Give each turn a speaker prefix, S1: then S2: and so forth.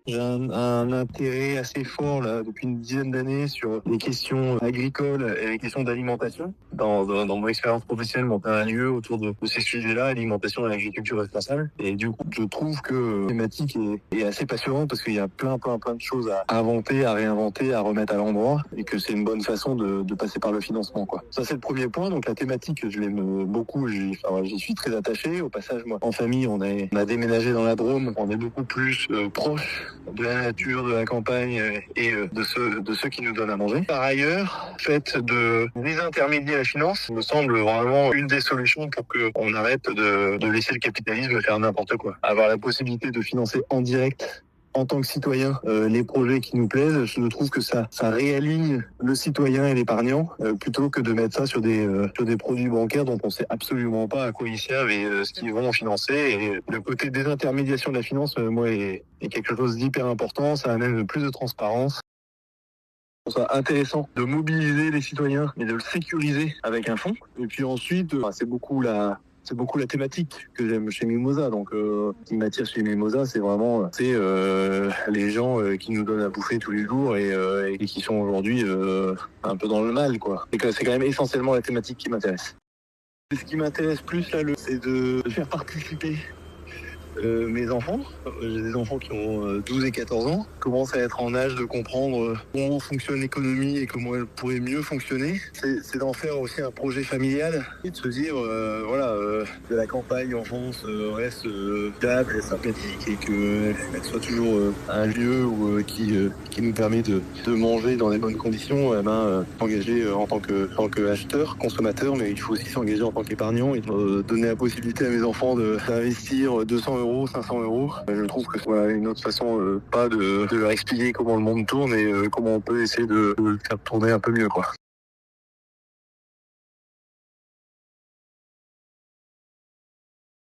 S1: J'ai un intérêt assez fort là depuis une dizaine d'années sur les questions agricoles et les questions d'alimentation. Dans mon expérience professionnelle, monter un lieu autour de ces sujets-là, alimentation et agriculture responsable. Et du coup, je trouve que la thématique est assez passionnante parce qu'il y a plein de choses à inventer, à réinventer, à remettre à l'endroit et que c'est une bonne façon de passer par le financement, quoi. Ça, c'est le premier point. Donc la thématique, je l'aime beaucoup. J'y suis très attaché. Au passage, moi, en famille, on a déménagé dans la Drôme. On est beaucoup plus proche de la nature, de la campagne et de ceux qui nous donnent à manger. Par ailleurs, le fait de désintermédier la finance me semble vraiment une des solutions pour qu'on arrête de laisser le capitalisme faire n'importe quoi. Avoir la possibilité de financer en direct en tant que citoyen les projets qui nous plaisent, je trouve que ça réaligne le citoyen et l'épargnant plutôt que de mettre ça sur des produits bancaires dont on sait absolument pas à quoi ils servent et ce qu'ils vont financer. Et le côté désintermédiation de la finance, moi, est quelque chose d'hyper important. Ça amène plus de transparence. Je trouve ça intéressant de mobiliser les citoyens et de le sécuriser avec un fonds. Et puis ensuite, c'est beaucoup la thématique que j'aime chez Mimosa. Donc, ce qui m'attire chez Mimosa, c'est vraiment les gens qui nous donnent à bouffer tous les jours et qui sont aujourd'hui un peu dans le mal, quoi. C'est quand même essentiellement la thématique qui m'intéresse. Ce qui m'intéresse plus là, c'est de faire participer mes enfants. J'ai des enfants qui ont 12 et 14 ans, commencent à être en âge de comprendre comment fonctionne l'économie et comment elle pourrait mieux fonctionner. C'est d'en faire aussi un projet familial et de se dire, que la campagne en France reste stable et sympathique et qu'elle soit toujours un lieu qui nous permet de manger dans des bonnes conditions, s'engager en tant que acheteur, consommateur, mais il faut aussi s'engager en tant qu'épargnant et donner la possibilité à mes enfants d'investir 200 euros, 500 euros. Je trouve que c'est une autre façon, pas de leur expliquer comment le monde tourne et comment on peut essayer de le faire tourner un peu mieux, quoi.